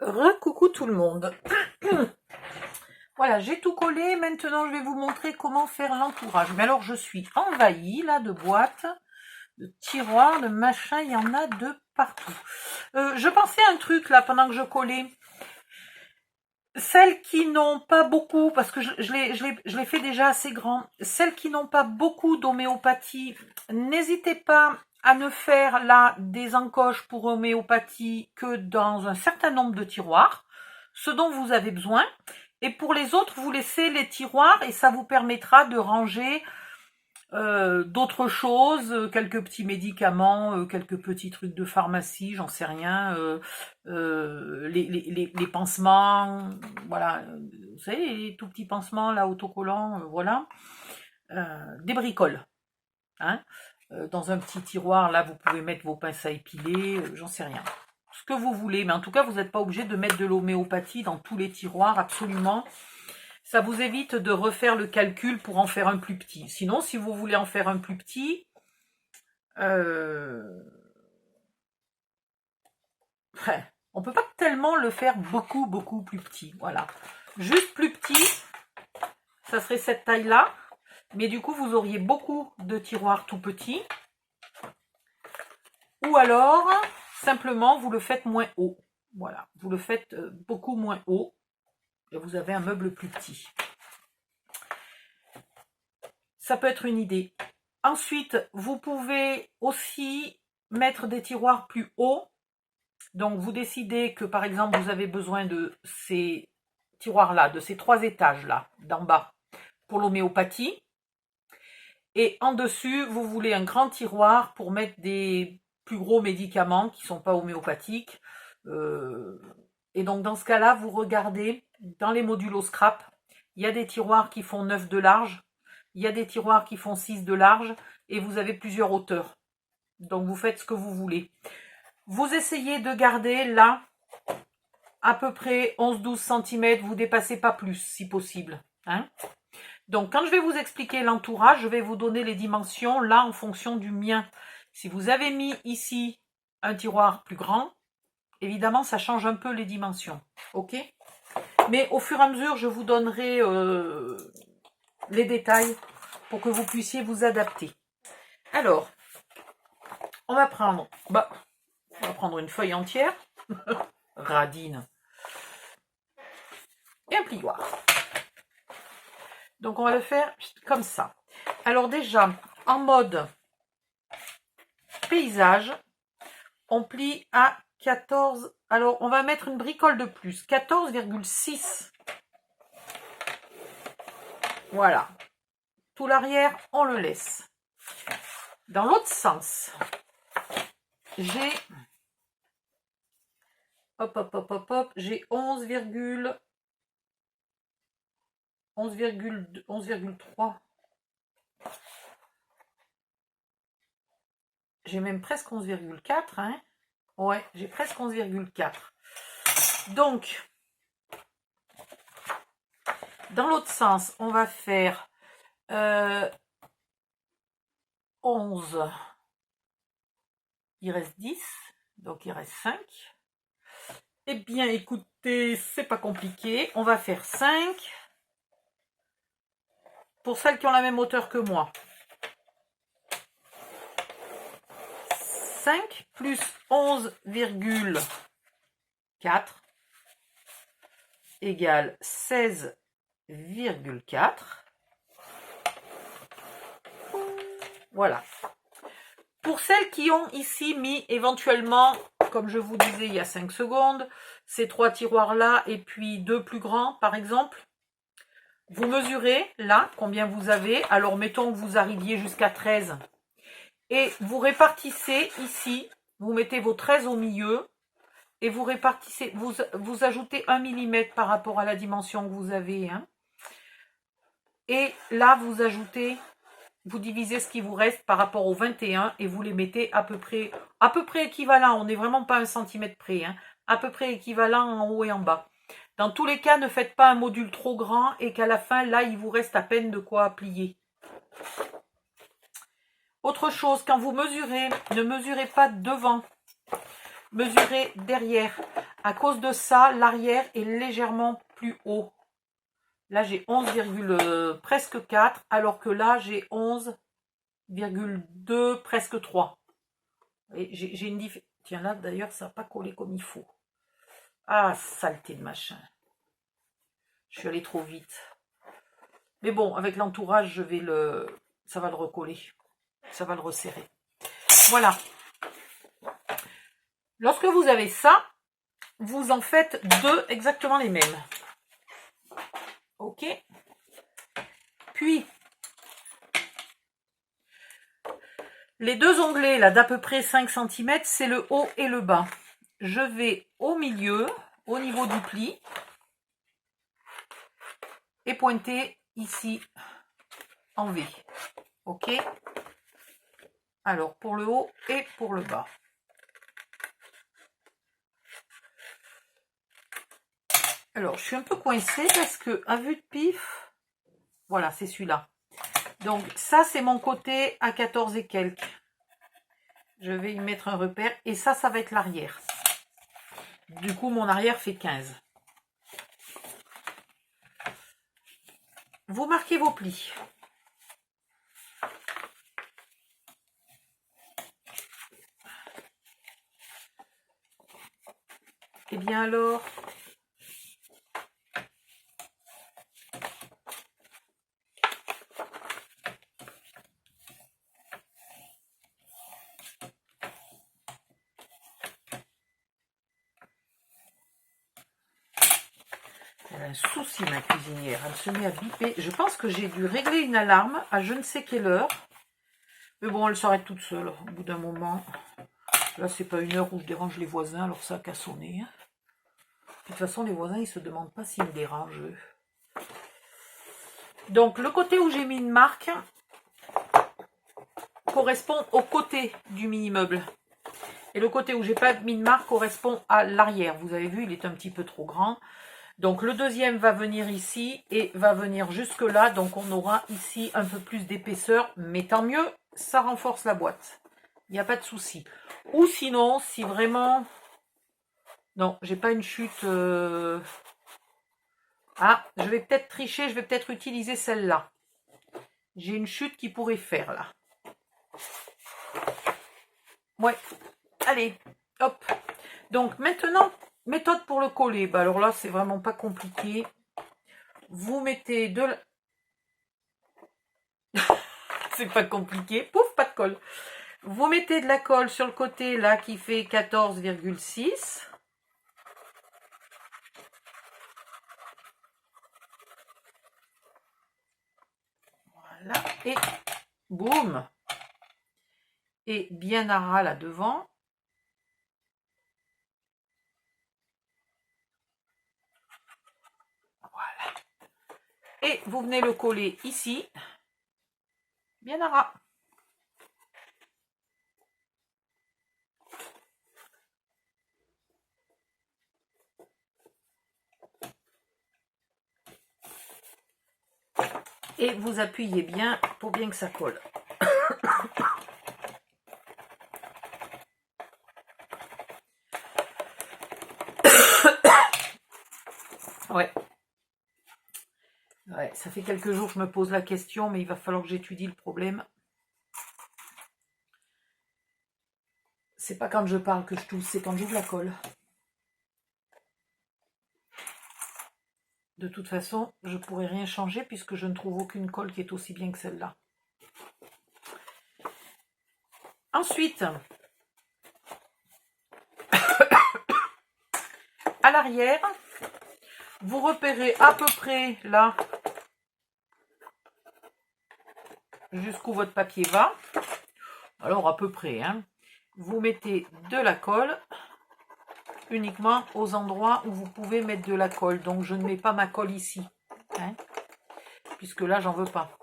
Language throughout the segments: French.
Recoucou tout le monde. Voilà, j'ai tout collé. Maintenant, je vais vous montrer comment faire l'entourage. Mais alors, je suis envahie là de boîtes, de tiroirs, de machins. Il y en a de partout. Je pensais à un truc là pendant que je collais. Celles qui n'ont pas beaucoup, parce que je l'ai fait déjà assez grand, celles qui n'ont pas beaucoup d'homéopathie, n'hésitez pas à ne faire là des encoches pour homéopathie que dans un certain nombre de tiroirs, ce dont vous avez besoin. Et pour les autres, vous laissez les tiroirs et ça vous permettra de ranger d'autres choses, quelques petits médicaments, quelques petits trucs de pharmacie, j'en sais rien, les pansements, voilà, vous savez, les tout petits pansements là, autocollants, voilà, des bricoles, hein. Dans un petit tiroir, là, vous pouvez mettre vos pinces à épiler, j'en sais rien. Ce que vous voulez, mais en tout cas, vous n'êtes pas obligé de mettre de l'homéopathie dans tous les tiroirs, absolument. Ça vous évite de refaire le calcul pour en faire un plus petit. Sinon, si vous voulez en faire un plus petit, on peut pas tellement le faire beaucoup plus petit. Voilà. Juste plus petit, ça serait cette taille-là. Mais du coup, vous auriez beaucoup de tiroirs tout petits. Ou alors, simplement, vous le faites moins haut. Voilà. Vous le faites beaucoup moins haut. Et vous avez un meuble plus petit. Ça peut être une idée. Ensuite, vous pouvez aussi mettre des tiroirs plus hauts. Donc, vous décidez que, par exemple, vous avez besoin de ces tiroirs-là, de ces 3 étages-là, d'en bas, pour l'homéopathie. Et en dessus, vous voulez un grand tiroir pour mettre des plus gros médicaments qui ne sont pas homéopathiques. Et donc, dans ce cas-là, vous regardez dans les modulos scrap, il y a des tiroirs qui font 9 de large, il y a des tiroirs qui font 6 de large, et vous avez plusieurs hauteurs. Donc, vous faites ce que vous voulez. Vous essayez de garder là, à peu près 11-12 cm, vous ne dépassez pas plus, si possible. Hein. Donc, quand je vais vous expliquer l'entourage, je vais vous donner les dimensions, là, en fonction du mien. Si vous avez mis ici un tiroir plus grand, évidemment, ça change un peu les dimensions. Ok ? Mais au fur et à mesure, je vous donnerai les détails pour que vous puissiez vous adapter. Alors, on va prendre une feuille entière, radine, et un plioir. Donc, on va le faire comme ça. Alors déjà, en mode paysage, on plie à 14. Alors, on va mettre une bricole de plus, 14,6. Voilà. Tout l'arrière, on le laisse. Dans l'autre sens, j'ai j'ai 11,3. J'ai même presque 11,4. Hein. Ouais, j'ai presque 11,4. Donc, dans l'autre sens, on va faire 11. Il reste 10, donc il reste 5. Eh bien, écoutez, c'est pas compliqué. On va faire 5. Pour celles qui ont la même hauteur que moi. 5 plus 11,4 égale 16,4. Voilà. Pour celles qui ont ici mis éventuellement, comme je vous disais il y a 5 secondes, ces 3 tiroirs-là et puis 2 plus grands par exemple, vous mesurez là combien vous avez. Alors mettons que vous arriviez jusqu'à 13 et vous répartissez ici, vous mettez vos 13 au milieu et vous répartissez, vous ajoutez 1 mm par rapport à la dimension que vous avez. Hein. Et là vous ajoutez, vous divisez ce qui vous reste par rapport au 21 et vous les mettez à peu près équivalent. On n'est vraiment pas 1 cm près, hein, à peu près équivalent en haut et en bas. Dans tous les cas, ne faites pas un module trop grand et qu'à la fin, là, il vous reste à peine de quoi plier. Autre chose, quand vous mesurez, ne mesurez pas devant. mesurer derrière. À cause de ça, l'arrière est légèrement plus haut. Là, j'ai 11, presque 4, alors que là, j'ai 11,2, presque 3. Et j'ai une différence. Tiens, là, d'ailleurs, ça n'a pas collé comme il faut. Ah, saleté de machin. Je suis allée trop vite. Mais bon, avec l'entourage, ça va le recoller. Ça va le resserrer. Voilà. Lorsque vous avez ça, vous en faites deux exactement les mêmes. Ok. Puis, les deux onglets là d'à peu près 5 cm, c'est le haut et le bas. Je vais au milieu, au niveau du pli, et pointer ici en V. Ok. Alors, pour le haut et pour le bas. Alors, je suis un peu coincée parce que, à vue de pif, voilà, c'est celui-là. Donc, ça, c'est mon côté à 14 et quelques. Je vais y mettre un repère. Et ça, ça va être l'arrière. Du coup, mon arrière fait 15. Vous marquez vos plis. Et bien alors, elle a un souci, ma cuisinière. Elle se met à biper. Je pense que j'ai dû régler une alarme à je ne sais quelle heure. Mais bon, elle s'arrête toute seule au bout d'un moment. Là, c'est pas une heure où je dérange les voisins, alors ça a qu'à sonner. De toute façon, les voisins, ils se demandent pas s'ils me dérangent, eux. Donc, le côté où j'ai mis une marque correspond au côté du mini-meuble. Et le côté où j'ai pas mis de marque correspond à l'arrière. Vous avez vu, il est un petit peu trop grand. Donc, le deuxième va venir ici et va venir jusque là. Donc, on aura ici un peu plus d'épaisseur. Mais tant mieux, ça renforce la boîte. Il n'y a pas de souci. Ou sinon, si vraiment... Non, j'ai pas une chute... Ah, je vais peut-être tricher, je vais peut-être utiliser celle-là. J'ai une chute qui pourrait faire, là. Ouais, allez, hop. Donc, maintenant, méthode pour le coller. Bah, alors là, c'est vraiment pas compliqué. Vous mettez de... c'est pas compliqué. Pouf, pas de colle. Vous mettez de la colle sur le côté, là, qui fait 14,6. Voilà, et boum. Et bien à ras là devant. Voilà. Et vous venez le coller ici. Bien à ras. Et vous appuyez bien pour bien que ça colle. Ouais. Ouais, ça fait quelques jours que je me pose la question, mais il va falloir que j'étudie le problème. C'est pas quand je parle que je tousse, c'est quand j'ouvre la colle. De toute façon, je ne pourrai rien changer puisque je ne trouve aucune colle qui est aussi bien que celle-là. Ensuite, à l'arrière, vous repérez à peu près là jusqu'où votre papier va. Alors à peu près, hein. Vous mettez de la colle uniquement aux endroits où vous pouvez mettre de la colle. Donc je ne mets pas ma colle ici, hein, puisque là j'en veux pas.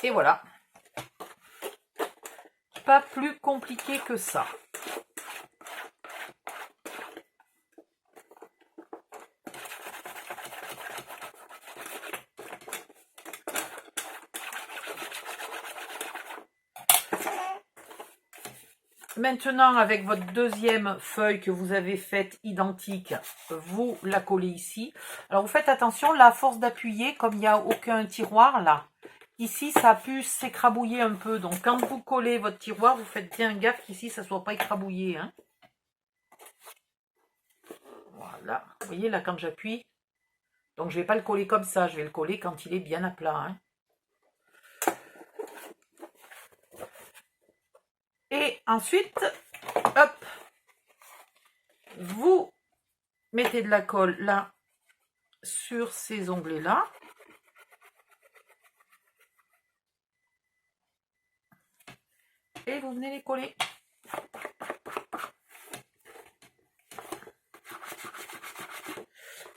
Et voilà. Pas plus compliqué que ça. Maintenant, avec votre deuxième feuille que vous avez faite identique, vous la collez ici. Alors, vous faites attention, là, à force d'appuyer, comme il n'y a aucun tiroir, là, ici, ça a pu s'écrabouiller un peu. Donc, quand vous collez votre tiroir, vous faites bien gaffe qu'ici, ça ne soit pas écrabouillé. Hein. Voilà. Vous voyez, là, quand j'appuie, donc je ne vais pas le coller comme ça, je vais le coller quand il est bien à plat. Hein. Et ensuite, hop, vous mettez de la colle là, sur ces onglets-là. Et vous venez les coller.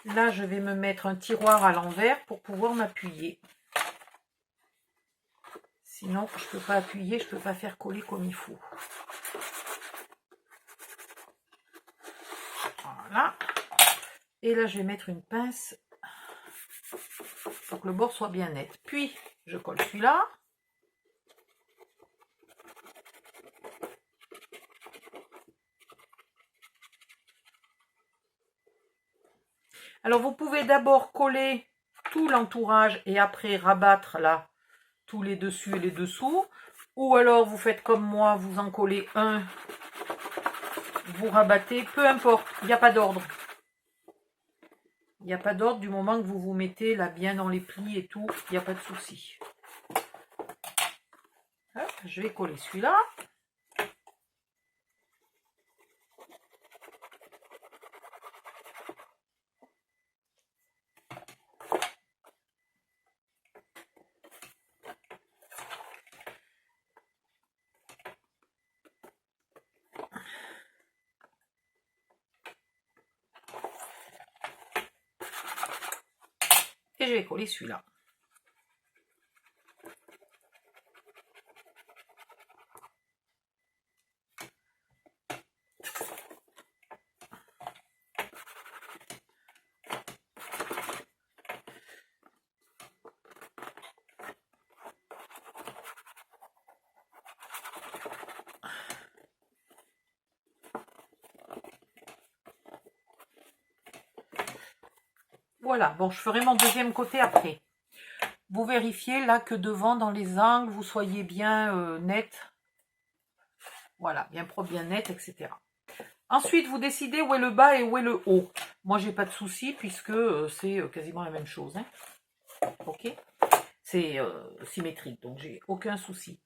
Là, je vais me mettre un tiroir à l'envers pour pouvoir m'appuyer. Sinon, je ne peux pas appuyer, je ne peux pas faire coller comme il faut. Voilà. Et là, je vais mettre une pince pour que le bord soit bien net. Puis, je colle celui-là. Alors, vous pouvez d'abord coller tout l'entourage et après rabattre là tous les dessus et les dessous. Ou alors, vous faites comme moi, vous en collez un, vous rabattez, peu importe, il n'y a pas d'ordre. Il n'y a pas d'ordre du moment que vous vous mettez là bien dans les plis et tout, il n'y a pas de souci. Je vais coller celui-là. Et je vais coller celui-là. Voilà, bon, je ferai mon deuxième côté après. Vous vérifiez là que devant, dans les angles, vous soyez bien net. Voilà, bien propre, bien net, etc. Ensuite, vous décidez où est le bas et où est le haut. Moi, j'ai pas de souci puisque c'est quasiment la même chose. Hein. Ok, c'est symétrique, donc j'ai aucun souci.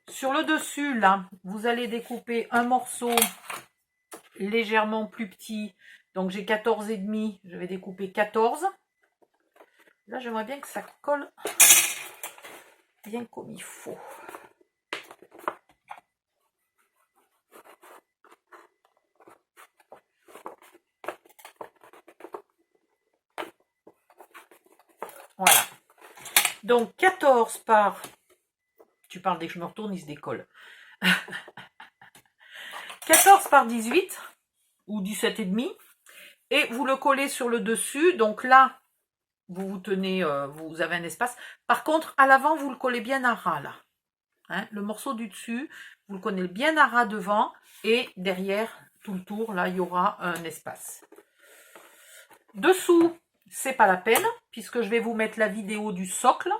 Sur le dessus, là, vous allez découper un morceau légèrement plus petit. Donc, j'ai 14,5. Je vais découper 14. Là, j'aimerais bien que ça colle bien comme il faut. Voilà. Donc, 14 par... Tu parles dès que je me retourne, il se décolle. 14 par 18 ou 17,5. Et vous le collez sur le dessus. Donc là, vous tenez, vous avez un espace. Par contre, à l'avant, vous le collez bien à ras là. Hein, le morceau du dessus, vous le collez bien à ras devant. Et derrière, tout le tour, là, il y aura un espace. Dessous, c'est pas la peine, puisque je vais vous mettre la vidéo du socle.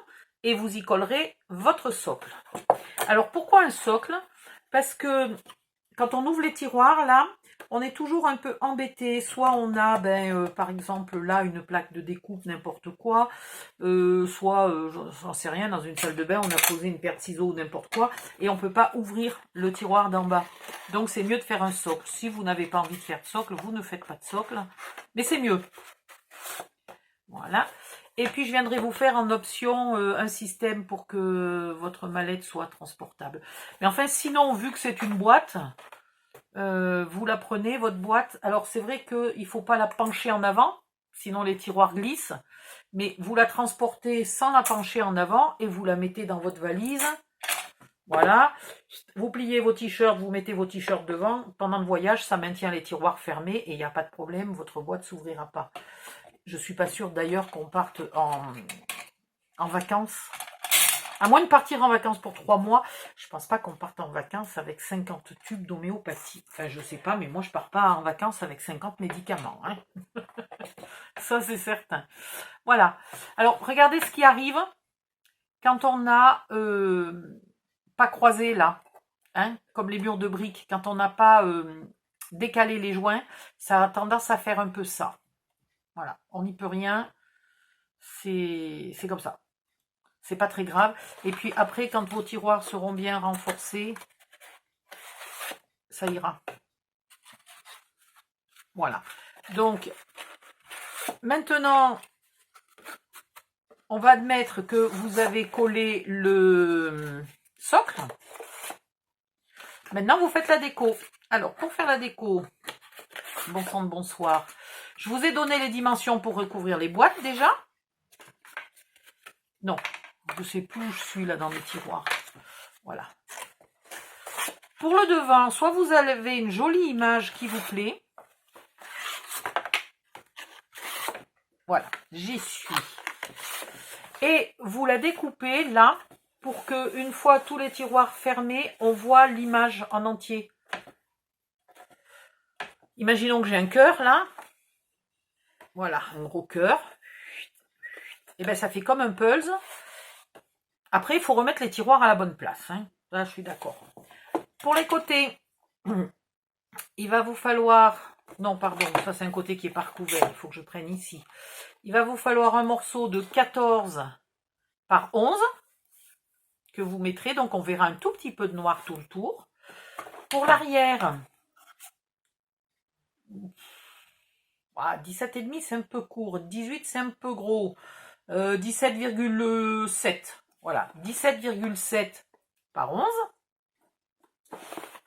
Et vous y collerez votre socle. Alors, pourquoi un socle? Parce que quand on ouvre les tiroirs, là, on est toujours un peu embêté. Soit on a, par exemple, là, une plaque de découpe, n'importe quoi. Soit, j'en sais rien, dans une salle de bain, on a posé une paire de ciseaux ou n'importe quoi. Et on ne peut pas ouvrir le tiroir d'en bas. Donc, c'est mieux de faire un socle. Si vous n'avez pas envie de faire de socle, vous ne faites pas de socle. Mais c'est mieux. Voilà. Et puis, je viendrai vous faire en option un système pour que votre mallette soit transportable. Mais enfin, sinon, vu que c'est une boîte, vous la prenez, votre boîte. Alors, c'est vrai qu'il ne faut pas la pencher en avant, sinon les tiroirs glissent. Mais vous la transportez sans la pencher en avant et vous la mettez dans votre valise. Voilà. Vous pliez vos t-shirts, vous mettez vos t-shirts devant. Pendant le voyage, ça maintient les tiroirs fermés et il n'y a pas de problème, votre boîte ne s'ouvrira pas. Je ne suis pas sûre d'ailleurs qu'on parte en vacances À moins de partir en vacances pour 3 mois, je pense pas qu'on parte en vacances avec 50 tubes d'homéopathie. Enfin, je sais pas, mais moi, je pars pas en vacances avec 50 médicaments. Hein. Ça, c'est certain. Voilà. Alors, regardez ce qui arrive quand on n'a pas croisé là. Hein, comme les murs de briques. Quand on n'a pas décalé les joints, ça a tendance à faire un peu ça. Voilà. On n'y peut rien. C'est comme ça. C'est pas très grave. Et puis après, quand vos tiroirs seront bien renforcés, ça ira. Voilà. Donc, maintenant, on va admettre que vous avez collé le socle. Maintenant, vous faites la déco. Alors, pour faire la déco, bon sang de bonsoir, je vous ai donné les dimensions pour recouvrir les boîtes déjà. Non, je ne sais plus où je suis là dans mes tiroirs. Voilà. Pour le devant, soit vous avez une jolie image qui vous plaît. Voilà, j'y suis. Et vous la découpez là pour que une fois tous les tiroirs fermés, on voit l'image en entier. Imaginons que j'ai un cœur là. Voilà, un gros cœur. Et bien ça fait comme un puzzle. Après, il faut remettre les tiroirs à la bonne place. Hein. Là, je suis d'accord. Pour les côtés, il va vous falloir... Non, pardon, ça c'est un côté qui est pas recouvert. Il faut que je prenne ici. Il va vous falloir un morceau de 14 par 11 que vous mettrez. Donc, on verra un tout petit peu de noir tout le tour. Pour l'arrière, 17,5 c'est un peu court. 18 c'est un peu gros. 17,7. Voilà, 17,7 par 11.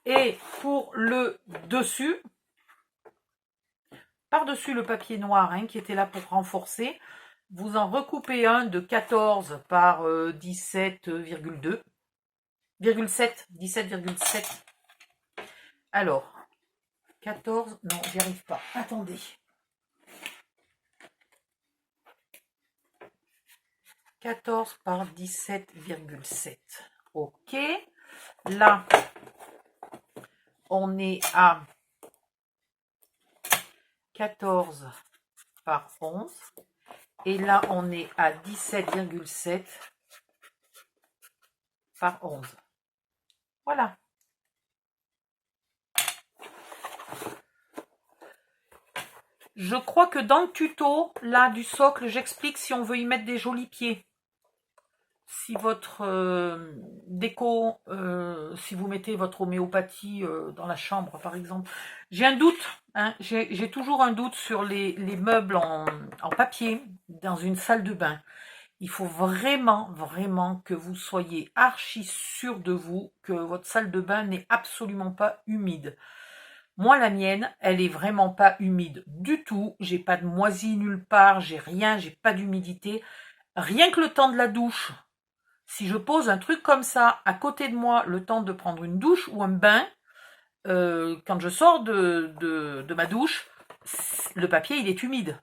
Et pour le dessus, par-dessus le papier noir hein, qui était là pour renforcer, vous en recoupez un de 14 par 17,2. 17,7. Alors, 14, non, j'y arrive pas. Attendez. 14 par 17,7. Ok. Là, on est à 14 par 11. Et là, on est à 17,7 par 11. Voilà. Je crois que dans le tuto, là, du socle, j'explique si on veut y mettre des jolis pieds. Si votre déco, si vous mettez votre homéopathie dans la chambre, par exemple. J'ai un doute, hein, j'ai toujours un doute sur les meubles en papier dans une salle de bain. Il faut vraiment, vraiment que vous soyez archi sûr de vous, que votre salle de bain n'est absolument pas humide. Moi, la mienne, elle est vraiment pas humide du tout. J'ai pas de moisie nulle part, j'ai rien, j'ai pas d'humidité. Rien que le temps de la douche. Si je pose un truc comme ça à côté de moi, le temps de prendre une douche ou un bain, quand je sors de ma douche, le papier il est humide.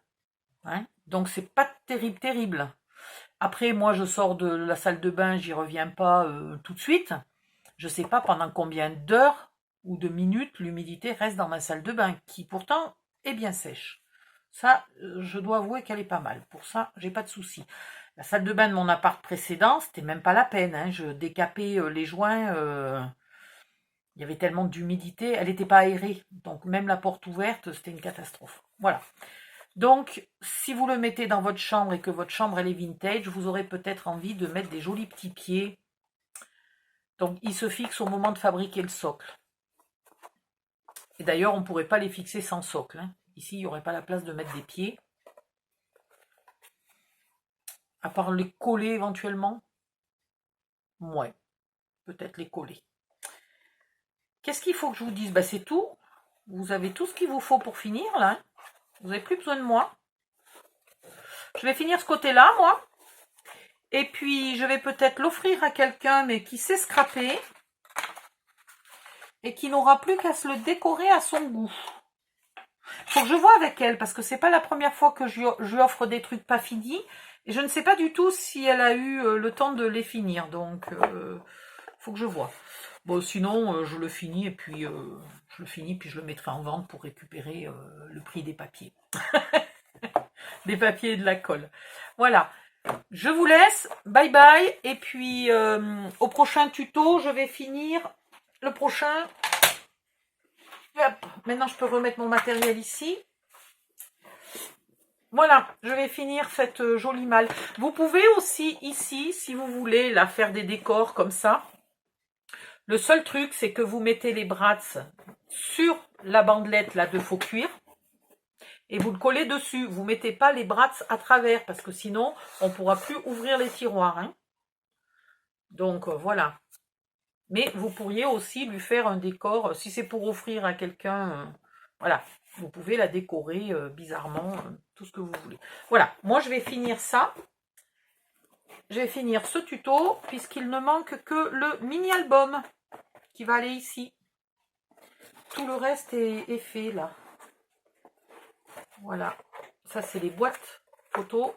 Hein, donc c'est pas terrible. Après, moi je sors de la salle de bain, j'y reviens pas tout de suite. Je sais pas pendant combien d'heures ou de minutes l'humidité reste dans ma salle de bain, qui pourtant est bien sèche. Ça, je dois avouer qu'elle est pas mal. Pour ça, j'ai pas de souci. La salle de bain de mon appart précédent, c'était même pas la peine. Hein. Je décapais les joints. Il y avait tellement d'humidité. Elle n'était pas aérée. Donc même la porte ouverte, c'était une catastrophe. Voilà. Donc, si vous le mettez dans votre chambre et que votre chambre elle est vintage, vous aurez peut-être envie de mettre des jolis petits pieds. Donc, ils se fixent au moment de fabriquer le socle. Et d'ailleurs, on ne pourrait pas les fixer sans socle. Hein. Ici, il n'y aurait pas la place de mettre des pieds. À part les coller éventuellement. Ouais, peut-être les coller. Qu'est-ce qu'il faut que je vous dise? C'est tout. Vous avez tout ce qu'il vous faut pour finir, là. Vous n'avez plus besoin de moi. Je vais finir ce côté-là, moi. Et puis, je vais peut-être l'offrir à quelqu'un, mais qui sait scraper. Et qui n'aura plus qu'à se le décorer à son goût. Faut que je vois avec elle, parce que c'est pas la première fois que je lui offre des trucs pas finis. Et je ne sais pas du tout si elle a eu le temps de les finir. Donc, faut que je vois. Bon, sinon, je le finis et puis je le mettrai en vente pour récupérer le prix des papiers. Des papiers et de la colle. Voilà. Je vous laisse. Bye bye. Et puis, au prochain tuto, je vais finir le prochain. Hop. Maintenant, je peux remettre mon matériel ici. Voilà, je vais finir cette jolie malle. Vous pouvez aussi ici, si vous voulez, là, faire des décors comme ça. Le seul truc, c'est que vous mettez les brats sur la bandelette là de faux cuir et vous le collez dessus. Vous ne mettez pas les brats à travers parce que sinon, on ne pourra plus ouvrir les tiroirs. Hein. Donc, voilà. Mais vous pourriez aussi lui faire un décor, si c'est pour offrir à quelqu'un, voilà. Vous pouvez la décorer bizarrement, tout ce que vous voulez. Voilà, moi je vais finir ça. Je vais finir ce tuto, puisqu'il ne manque que le mini-album qui va aller ici. Tout le reste est fait là. Voilà, ça c'est les boîtes photos.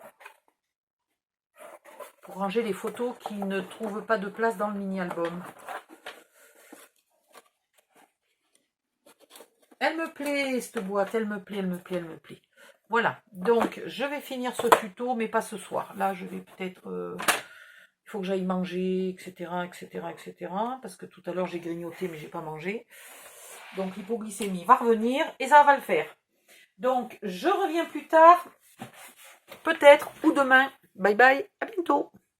Pour ranger les photos qui ne trouvent pas de place dans le mini-album. Elle me plaît, cette boîte, elle me plaît, elle me plaît, elle me plaît. Voilà, donc je vais finir ce tuto, mais pas ce soir. Là, je vais peut-être... il faut que j'aille manger, etc., etc., etc. Parce que tout à l'heure, j'ai grignoté, mais j'ai pas mangé. Donc, l'hypoglycémie va revenir et ça va le faire. Donc, je reviens plus tard, peut-être, ou demain. Bye bye, à bientôt.